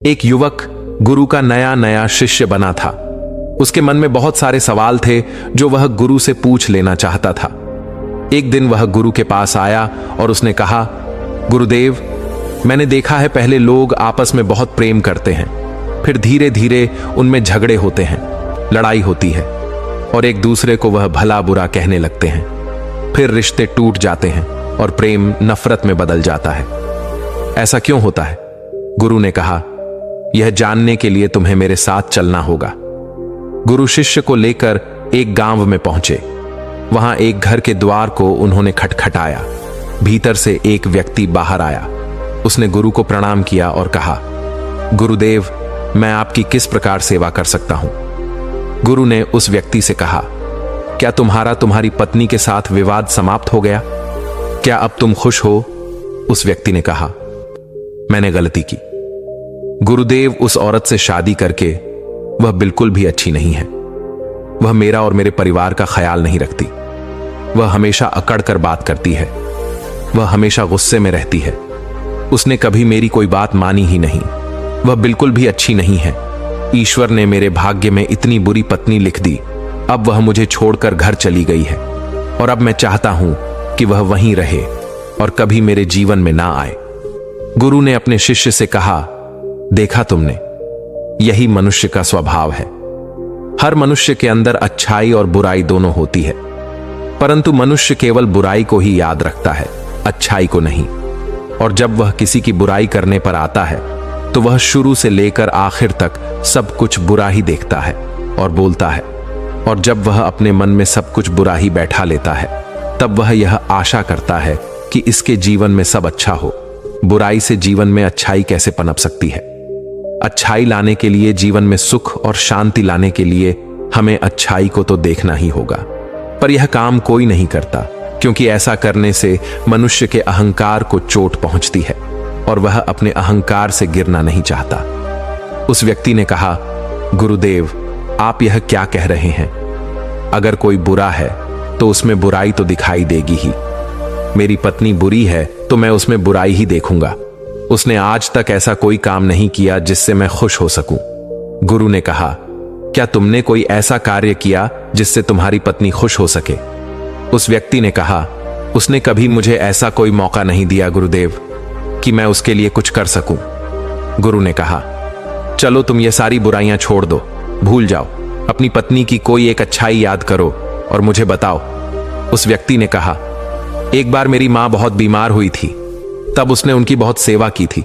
एक युवक गुरु का नया नया शिष्य बना था। उसके मन में बहुत सारे सवाल थे जो वह गुरु से पूछ लेना चाहता था। एक दिन वह गुरु के पास आया और उसने कहा, गुरुदेव, मैंने देखा है पहले लोग आपस में बहुत प्रेम करते हैं, फिर धीरे धीरे उनमें झगड़े होते हैं, लड़ाई होती है और एक दूसरे को वह भला बुरा कहने लगते हैं। फिर रिश्ते टूट जाते हैं और प्रेम नफरत में बदल जाता है। ऐसा क्यों होता है? गुरु ने कहा, यह जानने के लिए तुम्हें मेरे साथ चलना होगा। गुरु शिष्य को लेकर एक गांव में पहुंचे। वहां एक घर के द्वार को उन्होंने खटखटाया। भीतर से एक व्यक्ति बाहर आया। उसने गुरु को प्रणाम किया और कहा, गुरुदेव, मैं आपकी किस प्रकार सेवा कर सकता हूं? गुरु ने उस व्यक्ति से कहा, क्या तुम्हारी पत्नी के साथ विवाद समाप्त हो गया? क्या अब तुम खुश हो? उस व्यक्ति ने कहा, मैंने गलती की। गुरुदेव, उस औरत से शादी करके वह बिल्कुल भी अच्छी नहीं है। वह मेरा और मेरे परिवार का ख्याल नहीं रखती। वह हमेशा अकड़ कर बात करती है। वह हमेशा गुस्से में रहती है। उसने कभी मेरी कोई बात मानी ही नहीं। वह बिल्कुल भी अच्छी नहीं है। ईश्वर ने मेरे भाग्य में इतनी बुरी पत्नी लिख दी। अब वह मुझे छोड़कर घर चली गई है और अब मैं चाहता हूं कि वह वहीं रहे और कभी मेरे जीवन में ना आए। गुरु ने अपने शिष्य से कहा, देखा तुमने, यही मनुष्य का स्वभाव है। हर मनुष्य के अंदर अच्छाई और बुराई दोनों होती है, परंतु मनुष्य केवल बुराई को ही याद रखता है, अच्छाई को नहीं। और जब वह किसी की बुराई करने पर आता है तो वह शुरू से लेकर आखिर तक सब कुछ बुरा ही देखता है और बोलता है। और जब वह अपने मन में सब कुछ बुरा ही बैठा लेता है, तब वह यह आशा करता है कि इसके जीवन में सब अच्छा हो। बुराई से जीवन में अच्छाई कैसे पनप सकती है? अच्छाई लाने के लिए, जीवन में सुख और शांति लाने के लिए हमें अच्छाई को तो देखना ही होगा। पर यह काम कोई नहीं करता, क्योंकि ऐसा करने से मनुष्य के अहंकार को चोट पहुंचती है और वह अपने अहंकार से गिरना नहीं चाहता। उस व्यक्ति ने कहा, गुरुदेव, आप यह क्या कह रहे हैं? अगर कोई बुरा है तो उसमें बुराई तो दिखाई देगी ही। मेरी पत्नी बुरी है तो मैं उसमें बुराई ही देखूंगा। उसने आज तक ऐसा कोई काम नहीं किया जिससे मैं खुश हो सकूं। गुरु ने कहा, क्या तुमने कोई ऐसा कार्य किया जिससे तुम्हारी पत्नी खुश हो सके? उस व्यक्ति ने कहा, उसने कभी मुझे ऐसा कोई मौका नहीं दिया गुरुदेव कि मैं उसके लिए कुछ कर सकूं। गुरु ने कहा, चलो तुम ये सारी बुराइयां छोड़ दो, भूल जाओ। अपनी पत्नी की कोई एक अच्छाई याद करो और मुझे बताओ। उस व्यक्ति ने कहा, एक बार मेरी मां बहुत बीमार हुई थी, तब उसने उनकी बहुत सेवा की थी।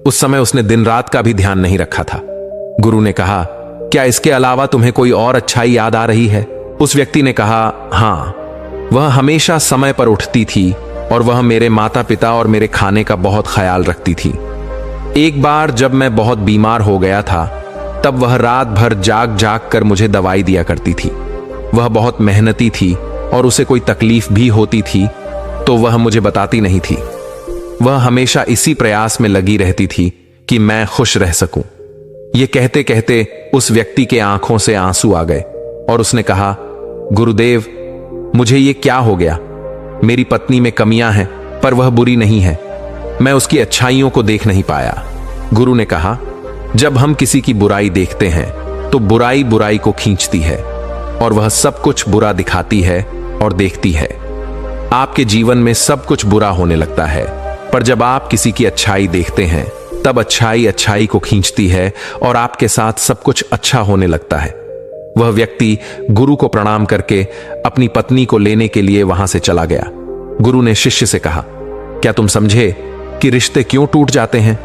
उस समय उसने दिन रात का भी ध्यान नहीं रखा था। गुरु ने कहा, क्या इसके अलावा तुम्हें कोई और अच्छाई याद आ रही है? उस व्यक्ति ने कहा, हाँ, वह हमेशा समय पर उठती थी और वह मेरे माता पिता और मेरे खाने का बहुत ख्याल रखती थी। एक बार जब मैं बहुत बीमार हो गया था, तब वह रात भर जाग जाग कर मुझे दवाई दिया करती थी। वह बहुत मेहनती थी और उसे कोई तकलीफ भी होती थी तो वह मुझे बताती नहीं थी। वह हमेशा इसी प्रयास में लगी रहती थी कि मैं खुश रह सकूं। यह कहते कहते उस व्यक्ति के आंखों से आंसू आ गए और उसने कहा, गुरुदेव, मुझे ये क्या हो गया? मेरी पत्नी में कमियां हैं पर वह बुरी नहीं है। मैं उसकी अच्छाइयों को देख नहीं पाया। गुरु ने कहा, जब हम किसी की बुराई देखते हैं तो बुराई बुराई को खींचती है और वह सब कुछ बुरा दिखाती है और देखती है। आपके जीवन में सब कुछ बुरा होने लगता है, पर जब आप किसी की अच्छाई देखते हैं तब अच्छाई अच्छाई को खींचती है और आपके साथ सब कुछ अच्छा होने लगता है। वह व्यक्ति गुरु को प्रणाम करके अपनी पत्नी को लेने के लिए वहां से चला गया। गुरु ने शिष्य से कहा, क्या तुम समझे कि रिश्ते क्यों टूट जाते हैं?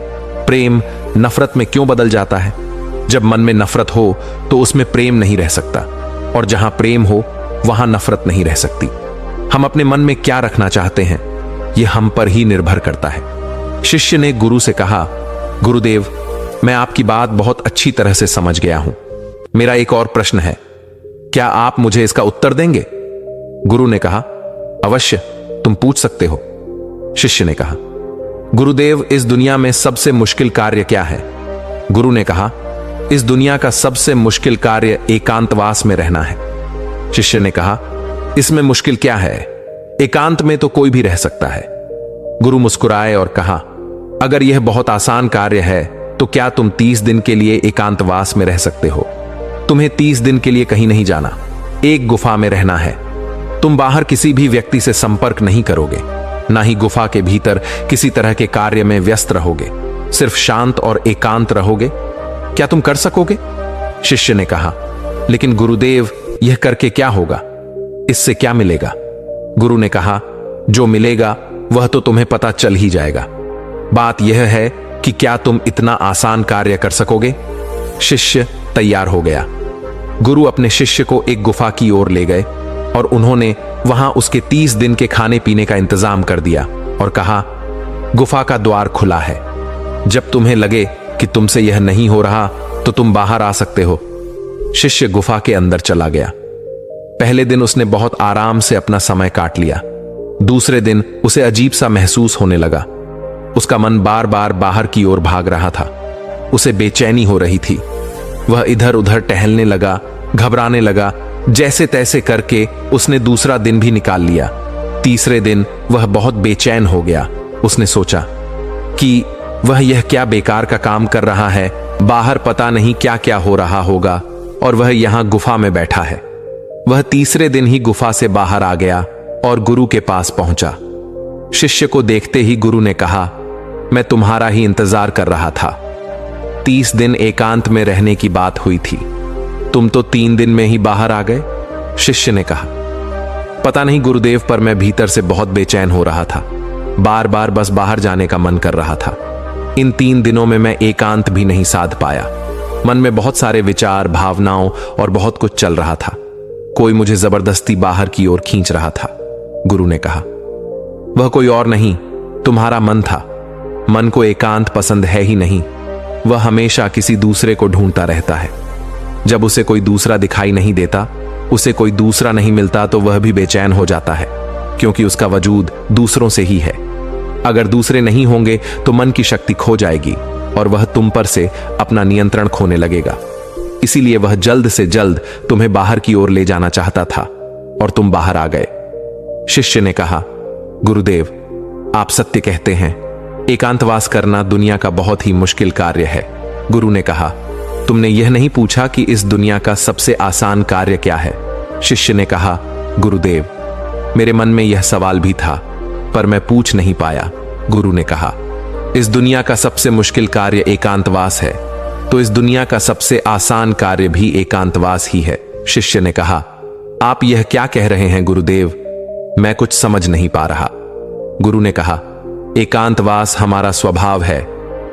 प्रेम नफरत में क्यों बदल जाता है? जब मन में नफरत हो तो उसमें प्रेम नहीं रह सकता, और जहां प्रेम हो वहां नफरत नहीं रह सकती। हम अपने मन में क्या रखना चाहते हैं, यह हम पर ही निर्भर करता है। शिष्य ने गुरु से कहा, गुरुदेव, मैं आपकी बात बहुत अच्छी तरह से समझ गया हूं। मेरा एक और प्रश्न है, क्या आप मुझे इसका उत्तर देंगे? गुरु ने कहा, अवश्य, तुम पूछ सकते हो। शिष्य ने कहा, गुरुदेव, इस दुनिया में सबसे मुश्किल कार्य क्या है? गुरु ने कहा, इस दुनिया का सबसे मुश्किल कार्य एकांतवास में रहना है। शिष्य ने कहा, इसमें मुश्किल क्या है? एकांत में तो कोई भी रह सकता है। गुरु मुस्कुराए और कहा, अगर यह बहुत आसान कार्य है तो क्या तुम 30 दिन के लिए एकांतवास में रह सकते हो? तुम्हें 30 दिन के लिए कहीं नहीं जाना, एक गुफा में रहना है। तुम बाहर किसी भी व्यक्ति से संपर्क नहीं करोगे, ना ही गुफा के भीतर किसी तरह के कार्य में व्यस्त रहोगे, सिर्फ शांत और एकांत रहोगे। क्या तुम कर सकोगे? शिष्य ने कहा, लेकिन गुरुदेव, यह करके क्या होगा? इससे क्या मिलेगा? गुरु ने कहा, जो मिलेगा वह तो तुम्हें पता चल ही जाएगा। बात यह है कि क्या तुम इतना आसान कार्य कर सकोगे? शिष्य तैयार हो गया। गुरु अपने शिष्य को एक गुफा की ओर ले गए और उन्होंने वहां उसके 30 दिन के खाने पीने का इंतजाम कर दिया और कहा, गुफा का द्वार खुला है। जब तुम्हें लगे कि तुमसे यह नहीं हो रहा तो तुम बाहर आ सकते हो। शिष्य गुफा के अंदर चला गया। पहले दिन उसने बहुत आराम से अपना समय काट लिया। दूसरे दिन उसे अजीब सा महसूस होने लगा। उसका मन बार बार बाहर की ओर भाग रहा था। उसे बेचैनी हो रही थी। वह इधर उधर टहलने लगा, घबराने लगा। जैसे तैसे करके उसने दूसरा दिन भी निकाल लिया। तीसरे दिन वह बहुत बेचैन हो गया। उसने सोचा कि वह यह क्या बेकार का काम कर रहा है, बाहर पता नहीं क्या क्या हो रहा होगा और वह यहां गुफा में बैठा है। वह तीसरे दिन ही गुफा से बाहर आ गया और गुरु के पास पहुंचा। शिष्य को देखते ही गुरु ने कहा, मैं तुम्हारा ही इंतजार कर रहा था। 30 दिन एकांत में रहने की बात हुई थी, तुम तो 3 दिन में ही बाहर आ गए। शिष्य ने कहा, पता नहीं गुरुदेव, पर मैं भीतर से बहुत बेचैन हो रहा था। बार बार बस बाहर जाने का मन कर रहा था। इन 3 दिनों में मैं एकांत भी नहीं साध पाया। मन में बहुत सारे विचार, भावनाओं और बहुत कुछ चल रहा था। कोई मुझे जबरदस्ती बाहर की ओर खींच रहा था। गुरु ने कहा, वह कोई और नहीं, तुम्हारा मन था। मन को एकांत पसंद है ही नहीं। वह हमेशा किसी दूसरे को ढूंढता रहता है। जब उसे कोई दूसरा दिखाई नहीं देता, उसे कोई दूसरा नहीं मिलता, तो वह भी बेचैन हो जाता है, क्योंकि उसका वजूद दूसरों से ही है। अगर दूसरे नहीं होंगे तो मन की शक्ति खो जाएगी और वह तुम पर से अपना नियंत्रण खोने लगेगा। इसीलिए वह जल्द से जल्द तुम्हें बाहर की ओर ले जाना चाहता था और तुम बाहर आ गए। शिष्य ने कहा, गुरुदेव, आप सत्य कहते हैं। एकांतवास करना दुनिया का बहुत ही मुश्किल कार्य है। गुरु ने कहा, तुमने यह नहीं पूछा कि इस दुनिया का सबसे आसान कार्य क्या है? शिष्य ने कहा, गुरुदेव, मेरे मन में यह सवाल भी था, पर मैं पूछ नहीं पाया। गुरु ने कहा, इस दुनिया का सबसे मुश्किल कार्य एकांतवास है, तो इस दुनिया का सबसे आसान कार्य भी एकांतवास ही है। शिष्य ने कहा, आप यह क्या कह रहे हैं गुरुदेव? मैं कुछ समझ नहीं पा रहा। गुरु ने कहा, एकांतवास हमारा स्वभाव है।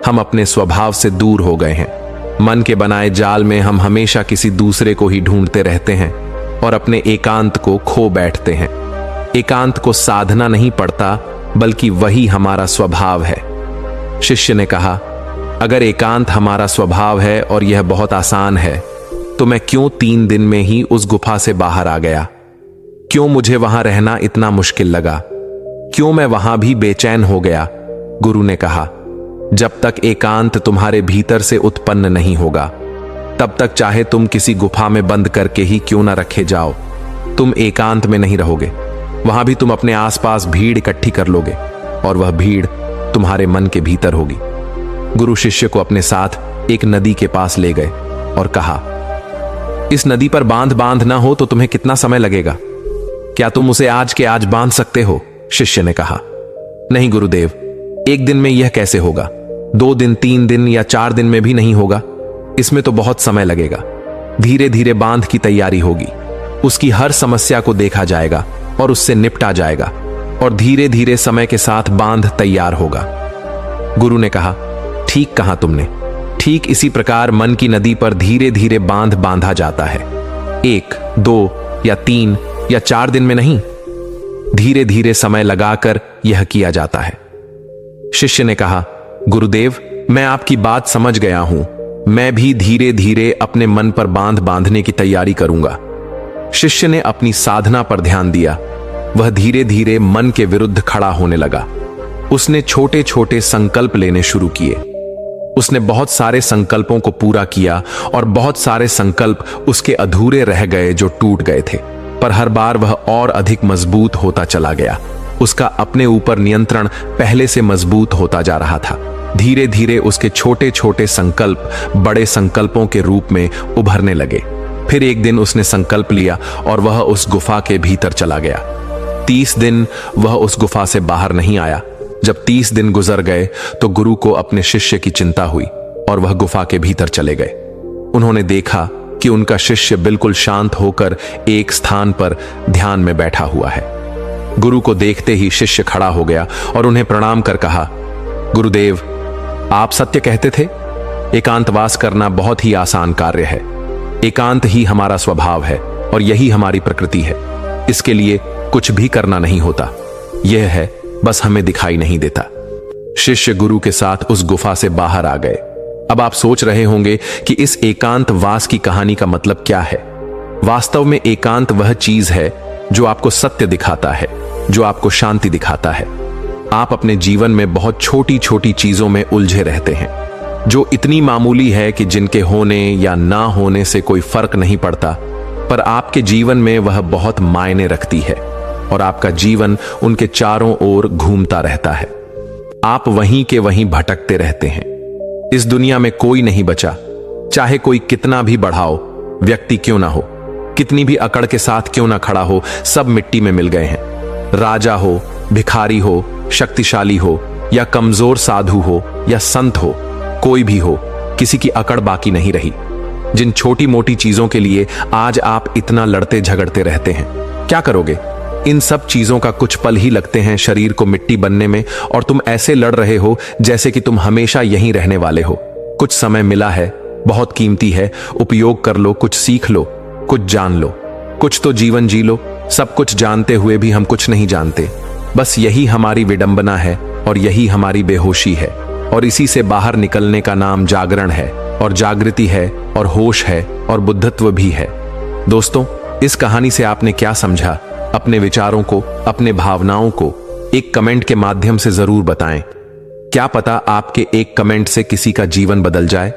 हम अपने स्वभाव से दूर हो गए हैं। मन के बनाए जाल में हम हमेशा किसी दूसरे को ही ढूंढते रहते हैं और अपने एकांत को खो बैठते हैं। एकांत को साधना नहीं पड़ता, बल्कि वही हमारा स्वभाव है। शिष्य ने कहा, अगर एकांत हमारा स्वभाव है और यह बहुत आसान है, तो मैं क्यों 3 दिन में ही उस गुफा से बाहर आ गया? क्यों मुझे वहां रहना इतना मुश्किल लगा? क्यों मैं वहां भी बेचैन हो गया? गुरु ने कहा, जब तक एकांत तुम्हारे भीतर से उत्पन्न नहीं होगा, तब तक चाहे तुम किसी गुफा में बंद करके ही क्यों ना रखे जाओ, तुम एकांत में नहीं रहोगे। वहां भी तुम अपने आसपास भीड़ इकट्ठी कर लोगे और वह भीड़ तुम्हारे मन के भीतर होगी। गुरु शिष्य को अपने साथ एक नदी के पास ले गए और कहा, इस नदी पर बांध ना हो तो तुम्हें कितना समय लगेगा? क्या तुम उसे आज के आज बांध सकते हो? शिष्य ने कहा, नहीं गुरुदेव, 1 दिन में यह कैसे होगा? 2 दिन, 3 दिन या 4 दिन में भी नहीं होगा। इसमें तो बहुत समय लगेगा। धीरे धीरे बांध की तैयारी होगी। उसकी हर समस्या को देखा जाएगा और उससे निपटा जाएगा और धीरे धीरे समय के साथ बांध तैयार होगा। गुरु ने कहा, ठीक कहा तुमने। ठीक इसी प्रकार मन की नदी पर धीरे धीरे बांध बांधा जाता है। 1, 2 या 3 या 4 दिन में नहीं, धीरे धीरे समय लगाकर यह किया जाता है। शिष्य ने कहा, गुरुदेव, मैं आपकी बात समझ गया हूं। मैं भी धीरे धीरे अपने मन पर बांध बांधने की तैयारी करूंगा। शिष्य ने अपनी साधना पर ध्यान दिया। वह धीरे धीरे मन के विरुद्ध खड़ा होने लगा। उसने छोटे छोटे संकल्प लेने शुरू किए। उसने बहुत सारे संकल्पों को पूरा किया और बहुत सारे संकल्प उसके अधूरे रह गए जो टूट गए थे, पर हर बार वह और अधिक मजबूत होता चला गया। उसका अपने ऊपर नियंत्रण पहले से मजबूत होता जा रहा था। धीरे धीरे उसके छोटे छोटे संकल्प बड़े संकल्पों के रूप में उभरने लगे। फिर एक दिन उसने संकल्प लिया और वह उस गुफा के भीतर चला गया। 30 दिन वह उस गुफा से बाहर नहीं आया। जब 30 दिन गुजर गए तो गुरु को अपने शिष्य की चिंता हुई और वह गुफा के भीतर चले गए। उन्होंने देखा कि उनका शिष्य बिल्कुल शांत होकर एक स्थान पर ध्यान में बैठा हुआ है। गुरु को देखते ही शिष्य खड़ा हो गया और उन्हें प्रणाम कर कहा, गुरुदेव, आप सत्य कहते थे। एकांतवास करना बहुत ही आसान कार्य है। एकांत ही हमारा स्वभाव है और यही हमारी प्रकृति है। इसके लिए कुछ भी करना नहीं होता। यह है, बस हमें दिखाई नहीं देता। शिष्य गुरु के साथ उस गुफा से बाहर आ गए। अब आप सोच रहे होंगे कि इस एकांतवास की कहानी का मतलब क्या है। वास्तव में एकांत वह चीज है जो आपको सत्य दिखाता है, जो आपको शांति दिखाता है। आप अपने जीवन में बहुत छोटी छोटी चीजों में उलझे रहते हैं, जो इतनी मामूली है कि जिनके होने या ना होने से कोई फर्क नहीं पड़ता, पर आपके जीवन में वह बहुत मायने रखती है और आपका जीवन उनके चारों ओर घूमता रहता है। आप वहीं के वहीं भटकते रहते हैं। इस दुनिया में कोई नहीं बचा, चाहे कोई कितना भी बढ़ाओ व्यक्ति क्यों ना हो, कितनी भी अकड़ के साथ क्यों ना खड़ा हो, सब मिट्टी में मिल गए हैं। राजा हो, भिखारी हो, शक्तिशाली हो या कमजोर साधु हो या संत हो, कोई भी हो, किसी की अकड़ बाकी नहीं रही। जिन छोटी मोटी चीजों के लिए आज आप इतना लड़ते झगड़ते रहते हैं, क्या करोगे? इन सब चीजों का कुछ पल ही लगते हैं शरीर को मिट्टी बनने में और तुम ऐसे लड़ रहे हो जैसे कि तुम हमेशा यहीं रहने वाले हो। कुछ समय मिला है, बहुत कीमती है, उपयोग कर लो, कुछ सीख लो, कुछ जान लो, कुछ तो जीवन जी लो। सब कुछ जानते हुए भी हम कुछ नहीं जानते। बस यही हमारी विडंबना है और यही हमारी बेहोशी है और इसी से बाहर निकलने का नाम जागरण है और जागृति है और होश है और बुद्धत्व भी है। दोस्तों, इस कहानी से आपने क्या समझा? अपने विचारों को, अपने भावनाओं को एक कमेंट के माध्यम से जरूर बताएं। क्या पता आपके एक कमेंट से किसी का जीवन बदल जाए।